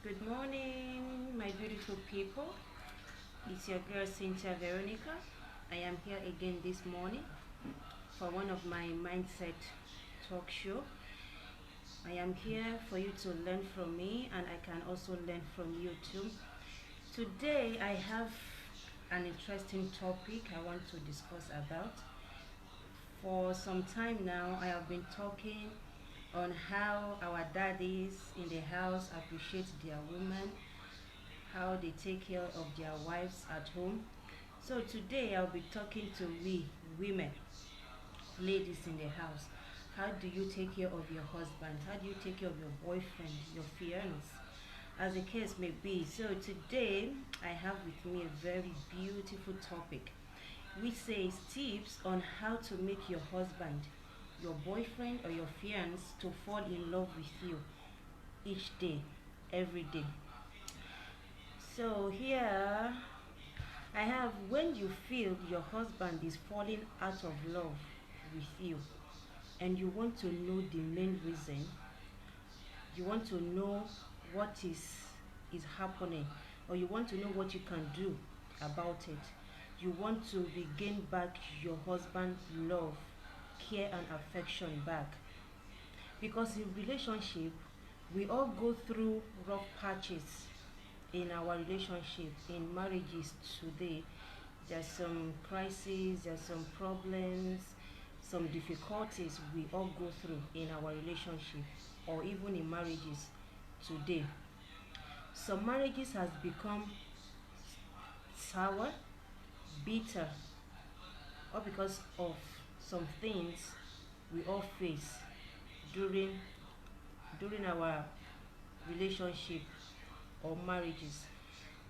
Good morning, my beautiful people. It's your girl Cynthia Veronica. I am here again this morning for one of my mindset talk show. I am here for you to learn from me, and I can also learn from you too. Today I have an interesting topic I want to discuss about. For some time now, I have been talking on how our daddies in the house appreciate their women, how they take care of their wives at home. So today I'll be talking to we women, ladies in the house. How do you take care of your husband? How do you take care of your boyfriend, your fiance, as the case may be? So today I have with me a very beautiful topic which says tips on how to make your husband, your boyfriend or your fiance to fall in love with you each day, every day. So here I have when you feel your husband is falling out of love with you and you want to know the main reason, you want to know what is happening, or you want to know what you can do about it. You want to regain back your husband's love, care and affection back. Because in relationship, we all go through rough patches in our relationship, in marriages today. There's some crises, there's some problems, some difficulties we all go through in our relationship or even in marriages today. Some marriages has become sour, bitter, all because of some things we all face during during our relationship or marriages.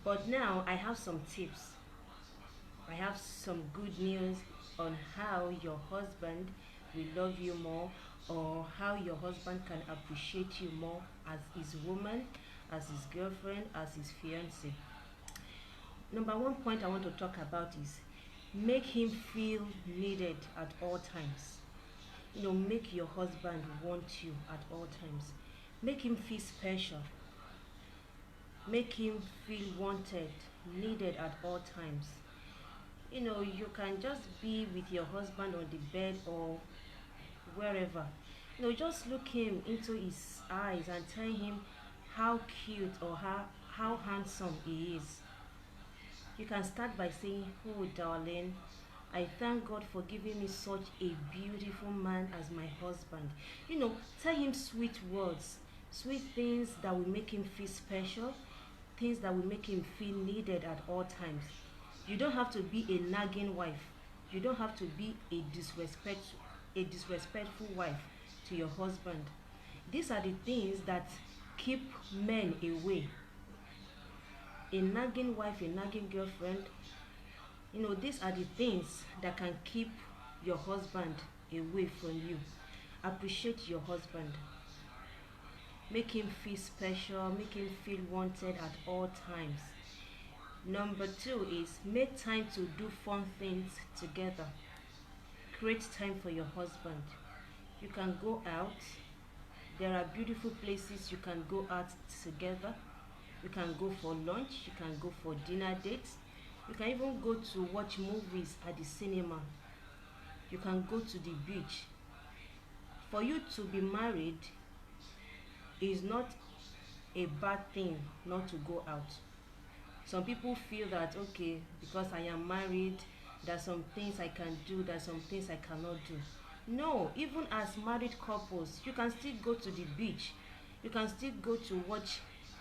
But now I have some tips. I have some good news on how your husband will love you more, or how your husband can appreciate you more as his woman, as his girlfriend, as his fiance. Number one point I want to talk about is make him feel needed at all times. Make your husband want you at all times. Make him feel special. Make him feel wanted, needed at all times. You can just be with your husband on the bed or wherever. Just look him into his eyes and tell him how cute or how handsome he is. You can start by saying, "Oh, darling, I thank God for giving me such a beautiful man as my husband." Tell him sweet words, sweet things that will make him feel special, things that will make him feel needed at all times. You don't have to be a nagging wife. You don't have to be a disrespectful wife to your husband. These are the things that keep men away. A nagging wife, a nagging girlfriend, these are the things that can keep your husband away from you. Appreciate your husband. Make him feel special, make him feel wanted at all times. Number two is make time to do fun things together. Create time for your husband. You can go out. There are beautiful places you can go out together. You can go for lunch, you can go for dinner dates. You can even go to watch movies at the cinema. You can go to the beach. For you to be married is not a bad thing not to go out. Some people feel that, okay, because I am married, there's some things I can do, there's some things I cannot do. No, even as married couples, you can still go to the beach. You can still go to watch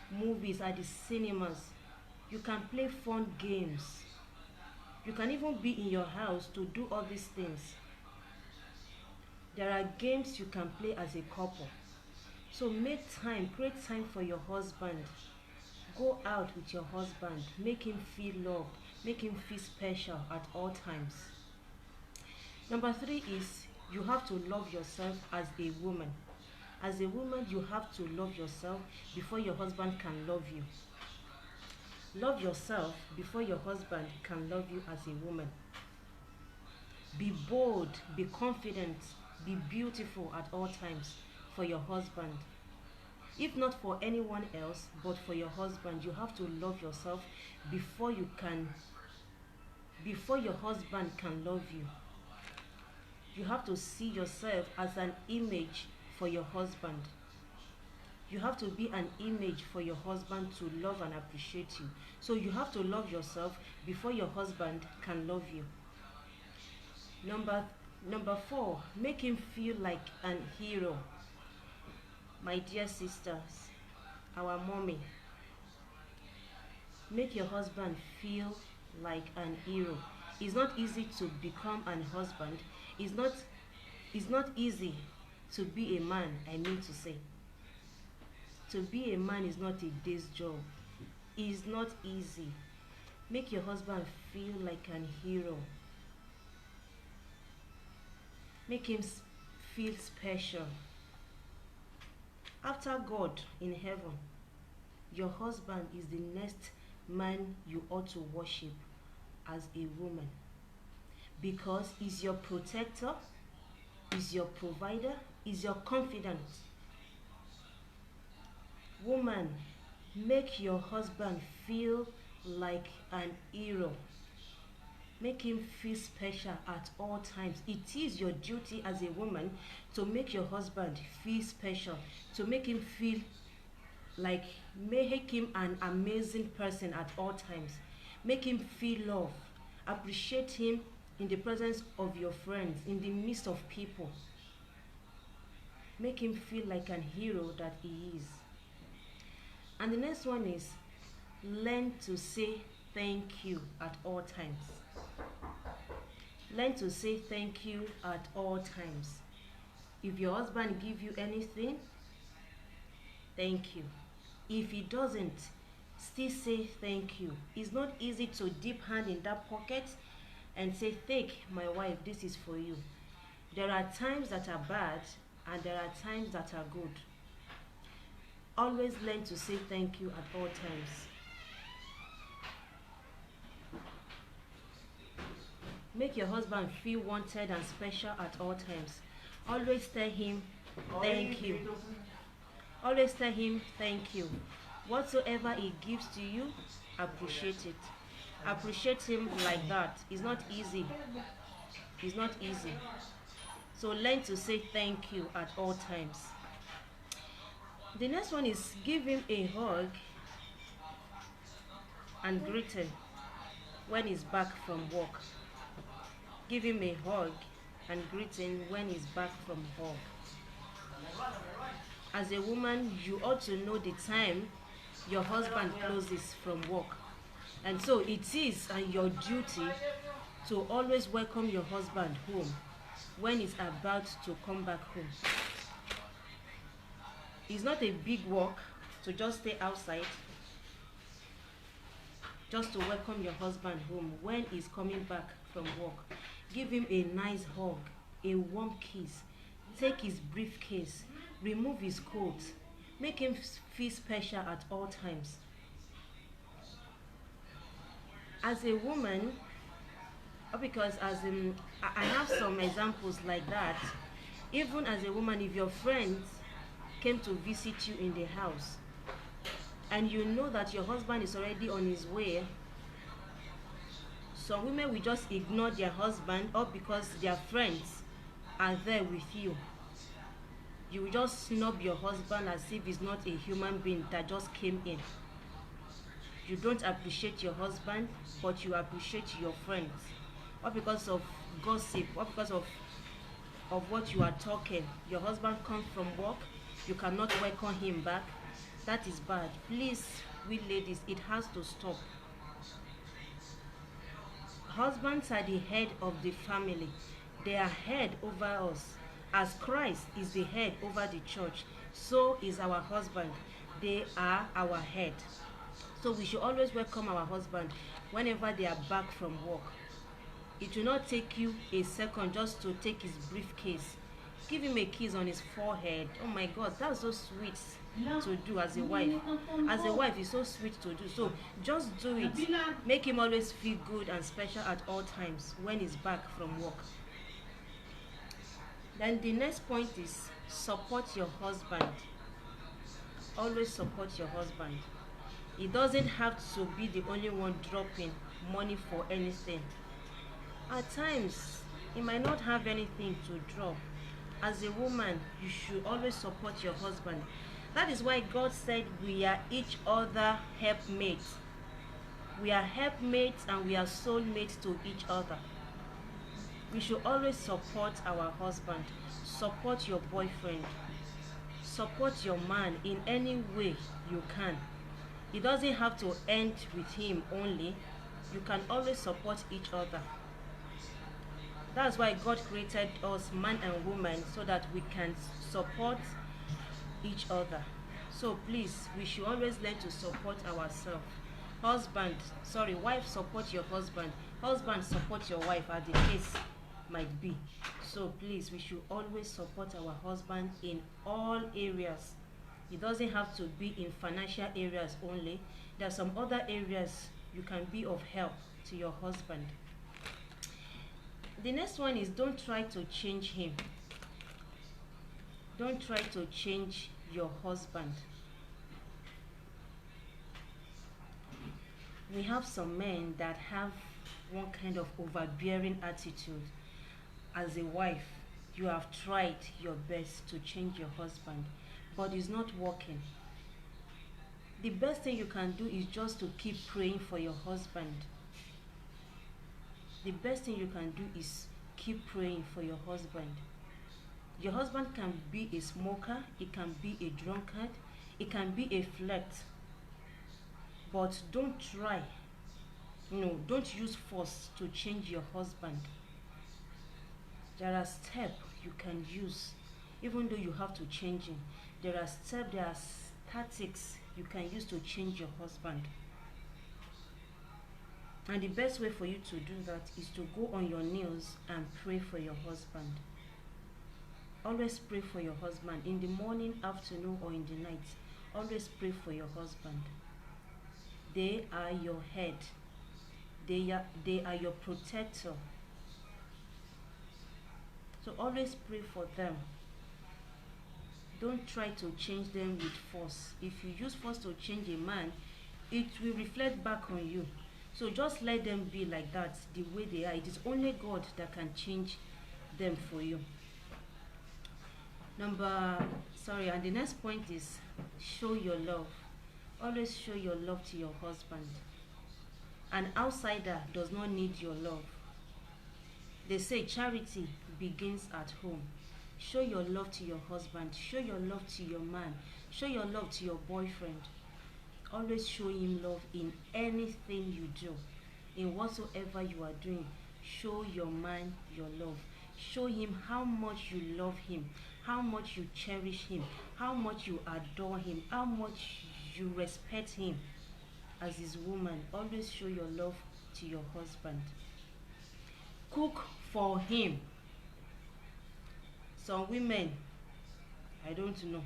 movies at the cinemas. You can play fun games. You can even be in your house to do all these things. There are games you can play as a couple. So make time, create time for your husband. Go out with your husband. Make him feel loved. Make him feel special at all times. Number three is you have to love yourself as a woman. As a woman, you have to love yourself before your husband can love you. Love yourself before your husband can love you as a woman. Be bold, be confident, be beautiful at all times for your husband. If not for anyone else, but for your husband, you have to love yourself before your husband can love you. You have to see yourself as an image for your husband. You have to be an image for your husband to love and appreciate you. So you have to love yourself before your husband can love you. Number 4, make him feel like an hero. My dear sisters, our mommy, make your husband feel like an hero. It's not easy to become an husband. It's not easy to be a man, I mean to say. To be a man is not a day's job. It's not easy. Make your husband feel like an hero. Make him feel special. After God in heaven, your husband is the next man you ought to worship as a woman, because he's your protector, he's your provider, he's your confidant. Woman, make your husband feel like an hero. Make him feel special at all times. It is your duty as a woman to make your husband feel special, to make him feel like, make him an amazing person at all times. Make him feel love. Appreciate him in the presence of your friends, in the midst of people. Make him feel like an hero that he is. And the next one is, learn to say thank you at all times. Learn to say thank you at all times. If your husband gives you anything, thank you. If he doesn't, still say thank you. It's not easy to dip hand in that pocket and say, take my wife, this is for you. There are times that are bad and there are times that are good. Always learn to say thank you at all times. Make your husband feel wanted and special at all times. Always tell him thank you. Always tell him thank you. Whatsoever he gives to you, appreciate it. Appreciate him like that. It's not easy. It's not easy. So learn to say thank you at all times. The next one is, give him a hug and greet him when he's back from work. Give him a hug and greet him when he's back from work. As a woman, you ought to know the time your husband closes from work. And so it is your duty to always welcome your husband home when he's about to come back home. It's not a big work to just stay outside, just to welcome your husband home when he's coming back from work. Give him a nice hug, a warm kiss. Take his briefcase, remove his coat. Make him feel special at all times. As a woman, because I have some examples like that, even as a woman, if your friends came to visit you in the house and you know that your husband is already on his way, some women will just ignore their husband, or because their friends are there with you, you will just snub your husband as if he's not a human being that just came in. You don't appreciate your husband, but you appreciate your friends. Or because of gossip, or because of what you are talking. Your husband comes from work, you cannot welcome him back. That is bad. Please, we ladies, it has to stop. Husbands are the head of the family. They are head over us. As Christ is the head over the church, so is our husband. They are our head. So we should always welcome our husband whenever they are back from work. It will not take you a second just to take his briefcase. Give him a kiss on his forehead. Oh my God, that's so sweet to do as a wife. As a wife, it's so sweet to do. So just do it. Make him always feel good and special at all times when he's back from work. Then the next point is, support your husband. Always support your husband. He doesn't have to be the only one dropping money for anything. At times, he might not have anything to drop. As a woman, you should always support your husband. That is why God said we are each other helpmates. We are helpmates and we are soulmates to each other. We should always support our husband. Support your boyfriend. Support your man in any way you can. It doesn't have to end with him only. You can always support each other. That's why God created us, man and woman, so that we can support each other. So please, we should always learn to support ourselves. Wife, support your husband. Husband, support your wife, as the case might be. So please, we should always support our husband in all areas. It doesn't have to be in financial areas only. There are some other areas you can be of help to your husband. The next one is, don't try to change him. Don't try to change your husband. We have some men that have one kind of overbearing attitude. As a wife, you have tried your best to change your husband, but it's not working. The best thing you can do is just to keep praying for your husband. The best thing you can do is keep praying for your husband. Your husband can be a smoker, it can be a drunkard, it can be a flirt. But don't try, don't use force to change your husband. There are steps you can use, even though you have to change him. There are steps, there are tactics you can use to change your husband. And the best way for you to do that is to go on your knees and pray for your husband. Always pray for your husband in the morning, afternoon, or in the night. Always pray for your husband. They are your head. They are your protector. So always pray for them. Don't try to change them with force. If you use force to change a man, it will reflect back on you. So just let them be like that, the way they are. It is only God that can change them for you. And the next point is, show your love. Always show your love to your husband. An outsider does not need your love. They say charity begins at home. Show your love to your husband. Show your love to your man. Show your love to your boyfriend. Always show him love in anything you do. In whatsoever you are doing, show your man your love. Show him how much you love him, how much you cherish him, how much you adore him, how much you respect him as his woman. Always show your love to your husband. Cook for him. Some women, I don't know,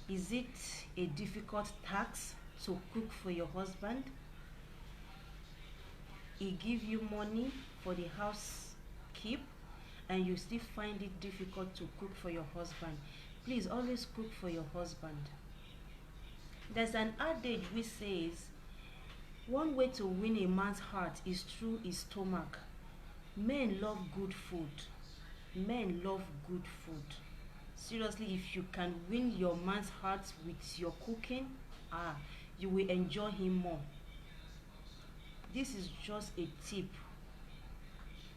is it a difficult task to cook for your husband? He give you money for the house keep and you still find it difficult to cook for your husband. Please always cook for your husband. There's an adage which says, one way to win a man's heart is through his stomach. Men love good food. Men love good food. Seriously, if you can win your man's heart with your cooking, you will enjoy him more. This is just a tip,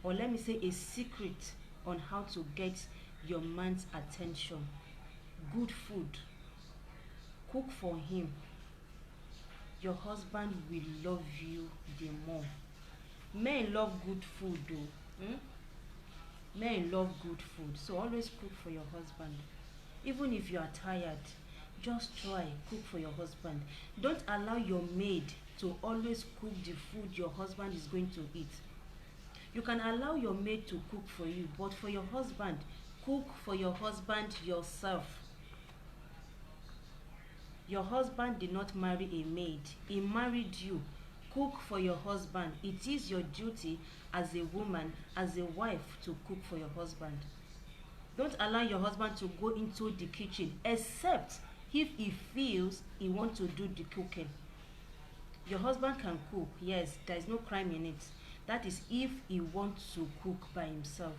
or let me say a secret on how to get your man's attention. Good food. Cook for him. Your husband will love you the more. Men love good food though. Men love good food. So always cook for your husband. Even if you are tired, just try cook for your husband. Don't allow your maid to always cook the food your husband is going to eat. You can allow your maid to cook for you, but for your husband, cook for your husband yourself. Your husband did not marry a maid. He married you. Cook for your husband. It is your duty as a woman, as a wife, to cook for your husband. Don't allow your husband to go into the kitchen except If he feels he wants to do the cooking, your husband can cook. Yes, there is no crime in it. That is if he wants to cook by himself.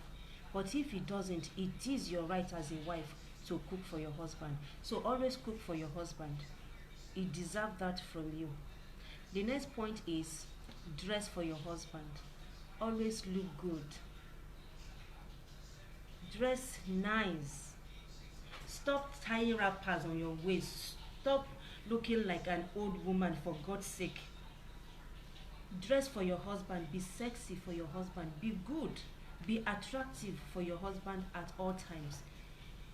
But if he doesn't, it is your right as a wife to cook for your husband. So always cook for your husband. He deserves that from you. The next point is dress for your husband. Always look good. Dress nice. Stop tying wrappers on your waist. Stop looking like an old woman, for God's sake. Dress for your husband. Be sexy for your husband. Be good. Be attractive for your husband at all times.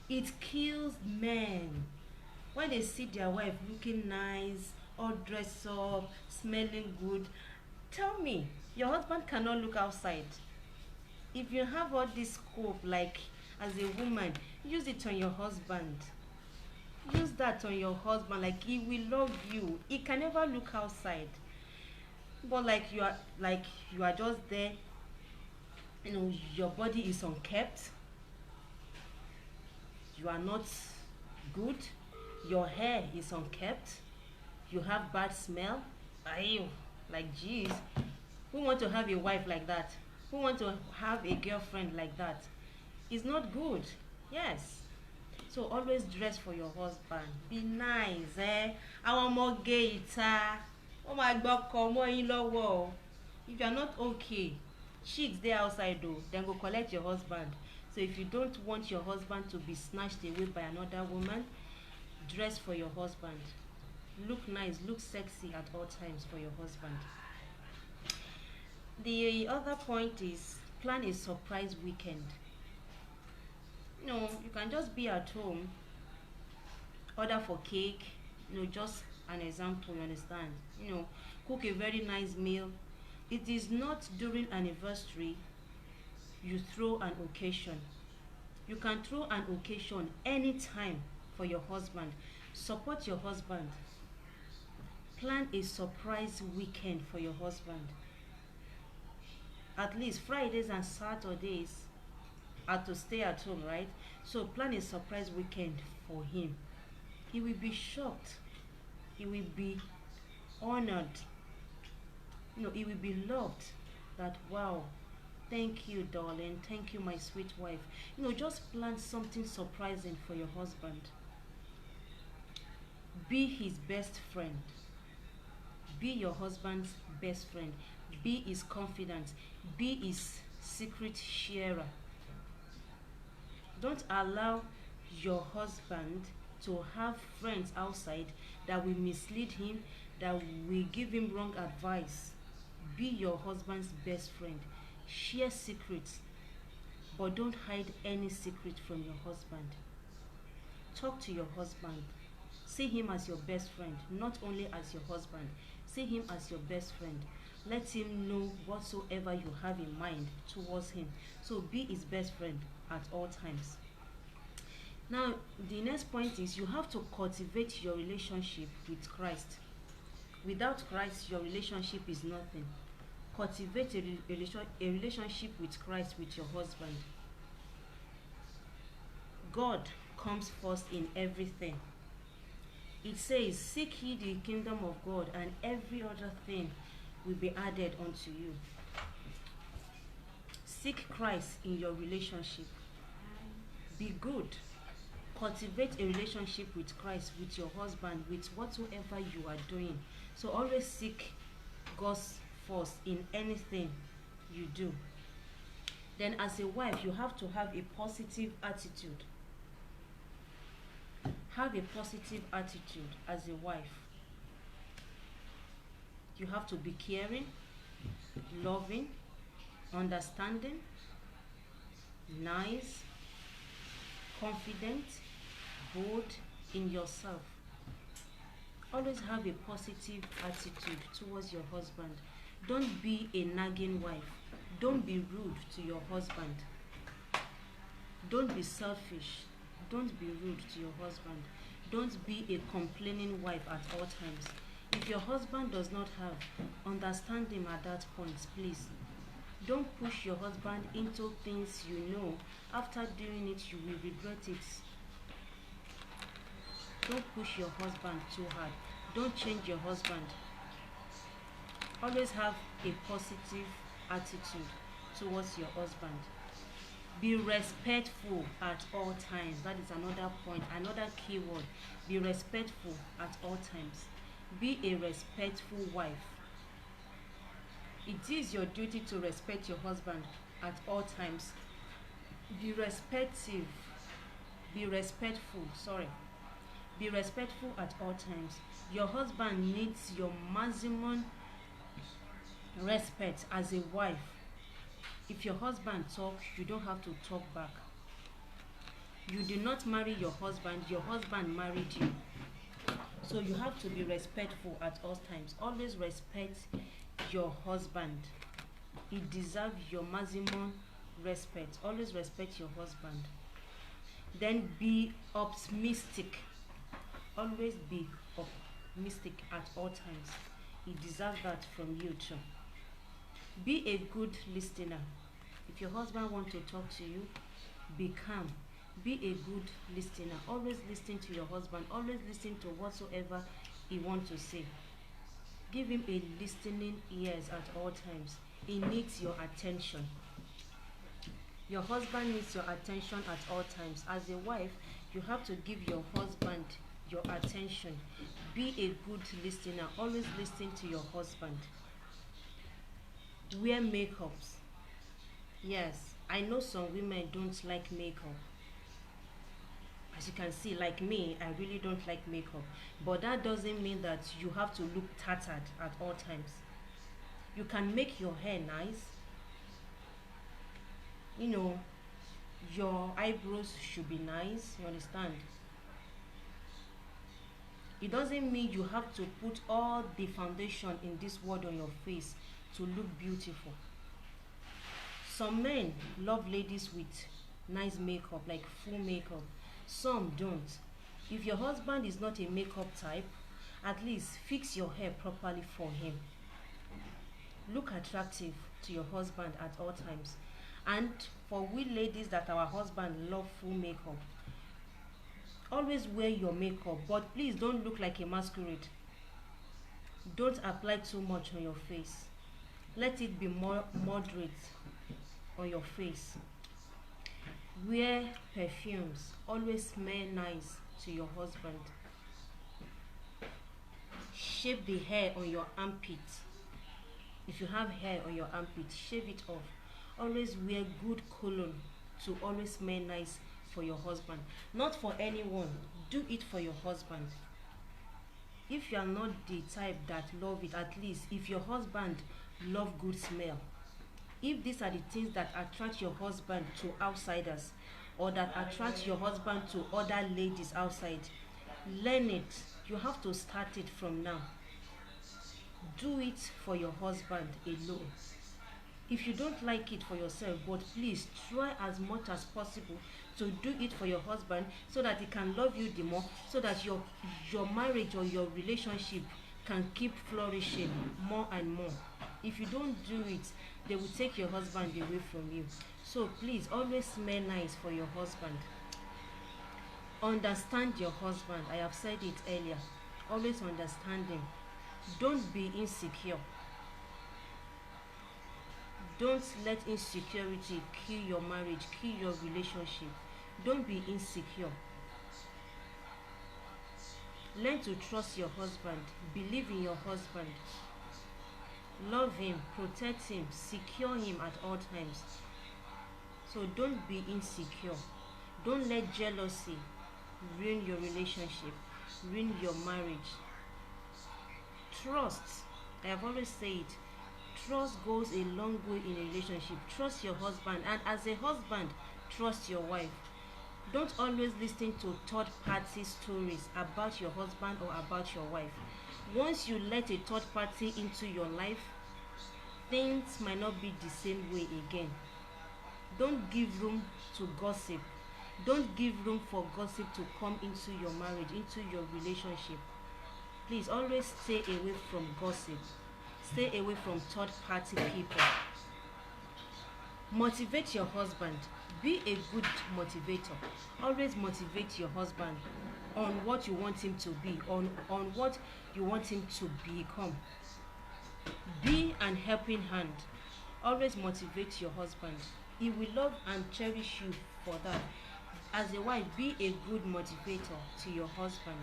It kills men when they see their wife looking nice, all dressed up, smelling good. Tell me, your husband cannot look outside. If you have all this scope, like as a woman, use it on your husband. Use that on your husband. Like, he will love you. He can never look outside. But like you are just there, your body is unkept, you are not good, your hair is unkept, you have bad smell. Ayo, like geez, who want to have a wife like that? Who want to have a girlfriend like that? It's not good. Yes. So always dress for your husband. Be nice, eh? Àwọn ọmọ gay ìta, wọ́n máa gbọ́kọ mọ́ yín lọ́wọ́. If you are not okay, chicks there outside though, then go collect your husband. So if you don't want your husband to be snatched away by another woman, dress for your husband. Look nice, look sexy at all times for your husband. The other point is plan a surprise weekend. You can just be at home, order for cake, just an example, you understand? Cook a very nice meal. It is not during anniversary you throw an occasion. You can throw an occasion anytime for your husband. Support your husband. Plan a surprise weekend for your husband. At least Fridays and Saturdays are to stay at home, right? So plan a surprise weekend for him. He will be shocked. He will be honored. He will be loved. That, wow, thank you, darling. Thank you, my sweet wife. Just plan something surprising for your husband. Be his best friend. Be your husband's best friend. Be his confidant. Be his secret sharer. Don't allow your husband to have friends outside that will mislead him, that will give him wrong advice. Be your husband's best friend. Share secrets, but don't hide any secret from your husband. Talk to your husband. See him as your best friend, not only as your husband. See him as your best friend. Let him know whatsoever you have in mind towards him. So be his best friend at all times. Now, the next point is you have to cultivate your relationship with Christ. Without Christ, your relationship is nothing. Cultivate a relationship with Christ with your husband. God comes first in everything. It says, seek ye the kingdom of God, and every other thing will be added unto you. Seek Christ in your relationship. Be good. Cultivate a relationship with Christ, with your husband, with whatsoever you are doing. So always seek God's first in anything you do. Then as a wife, you have to have a positive attitude. Have a positive attitude as a wife. You have to be caring, loving, understanding, nice, confident, bold in yourself. Always have a positive attitude towards your husband. Don't be a nagging wife. Don't be rude to your husband. Don't be selfish. Don't be rude to your husband. Don't be a complaining wife at all times. If your husband does not have, understand him at that point, please. Don't push your husband into things you know after doing it you will regret it. Don't push your husband too hard. Don't change your husband. Always have a positive attitude towards your husband. Be respectful at all times. That is another point, another key word. Be respectful at all times. Be a respectful wife. It is your duty to respect your husband at all times. Be respectful. Be respectful. Sorry. Be respectful at all times. Your husband needs your maximum respect as a wife. If your husband talks, you don't have to talk back. You did not marry your husband married you. So you have to be respectful at all times. Always respect your husband. He deserves your maximum respect. Always respect your husband. Then be optimistic. Always be optimistic at all times. He deserves that from you too. Be a good listener. If your husband wants to talk to you, be calm. Be a good listener. Always listen to your husband. Always listen to whatsoever he wants to say. Give him a listening ears at all times. He needs your attention. Your husband needs your attention at all times. As a wife, you have to give your husband your attention. Be a good listener. Always listen to your husband. Wear makeups. Yes, I know some women don't like makeup. As you can see, like me, I really don't like makeup. But that doesn't mean that you have to look tattered at all times. You can make your hair nice. You know, your eyebrows should be nice. You understand? It doesn't mean you have to put all the foundation in this world on your face to look beautiful. Some men love ladies with nice makeup, like full makeup. Some don't. If your husband is not a makeup type, at least fix your hair properly for him. Look attractive to your husband at all times. And for we ladies that our husband love full makeup, always wear your makeup, but please don't look like a masquerade. Don't apply too much on your face. Let it be more moderate on your face. Wear perfumes. Always smell nice to your husband. Shave the hair on your armpit. If you have hair on your armpit, shave it off. Always wear good cologne to always smell nice for your husband. Not for anyone. Do it for your husband. If you are not the type that love it, at least if your husband love good smell, if these are the things that attract your husband to outsiders, or that attract your husband to other ladies outside, learn it. You have to start it from now. Do it for your husband alone. If you don't like it for yourself, but please try as much as possible to do it for your husband, so that he can love you the more, so that your marriage or your relationship can keep flourishing more and more. If you don't do it, they will take your husband away from you. So please always smell nice for your husband. Understand your husband. I have said it earlier. Always understand him. Don't be insecure. Don't let insecurity kill your marriage, kill your relationship. Don't be insecure. Learn to trust your husband. Believe in your husband. Love him, protect him, secure him at all times. So don't be insecure. Don't let jealousy ruin your relationship, ruin your marriage. Trust. I have always said, trust goes a long way in a relationship. Trust your husband, and as a husband, trust your wife. Don't always listen to third party stories about your husband or about your wife. Once you let a third party into your life, things might not be the same way again. Don't give room to gossip. Don't give room for gossip to come into your marriage, into your relationship. Please always stay away from gossip. Stay away from third party people. Motivate your husband. Be a good motivator. Always motivate your husband. on what you want him to be, on what you want him to become. Be an helping hand. Always motivate your husband. He will love and cherish you for that. As a wife, be a good motivator to your husband.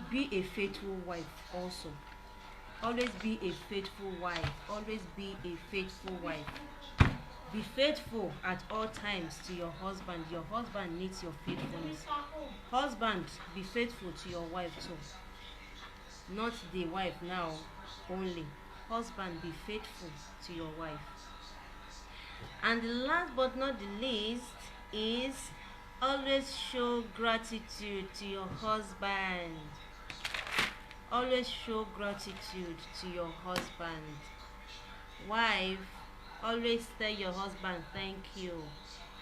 Be a faithful wife also. Always be a faithful wife. Always be a faithful wife. Be faithful at all times to your husband. Your husband needs your faithfulness. Husband, be faithful to your wife too. Not the wife now only. Husband, be faithful to your wife. And the last but not the least is always show gratitude to your husband. Always show gratitude to your husband. Wife, always tell your husband thank you.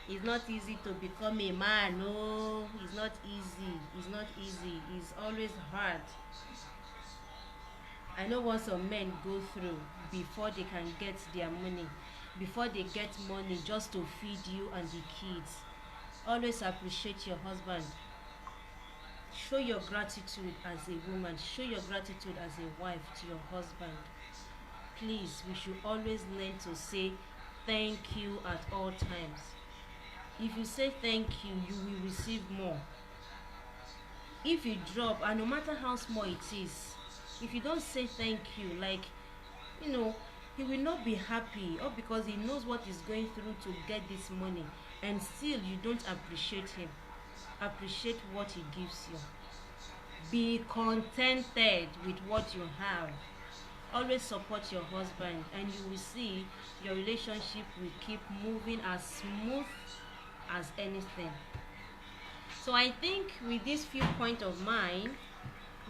It's not easy to become a man. No, it's not easy. It's not easy. It's always hard. I know what some men go through before they can get their money, before they get money just to feed you and the kids. Always appreciate your husband. Show your gratitude as a woman. Show your gratitude as a wife to your husband. Please, we should always learn to say thank you at all times. If you say thank you, you will receive more. If you drop, and no matter how small it is, if you don't say thank you, like, he will not be happy, or because he knows what he's going through to get this money, and still you don't appreciate him. Appreciate what he gives you. Be contented with what you have. Always support your husband, and you will see your relationship will keep moving as smooth as anything. So I think with these few points of mine,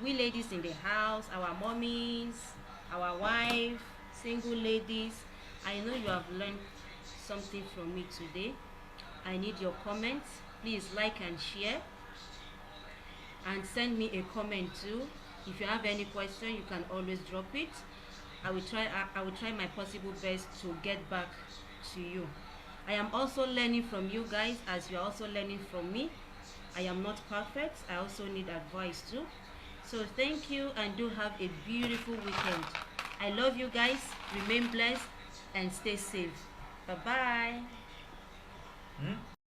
we ladies in the house, our mommies, our wives, single ladies, I know you have learned something from me today. I need your comments. Please like and share, and send me a comment too. If you have any question, you can always drop it. I will try my possible best to get back to you. I am also learning from you guys, as you are also learning from me. I am not perfect. I also need advice too. So thank you, and do have a beautiful weekend. I love you guys. Remain blessed and stay safe. Bye bye.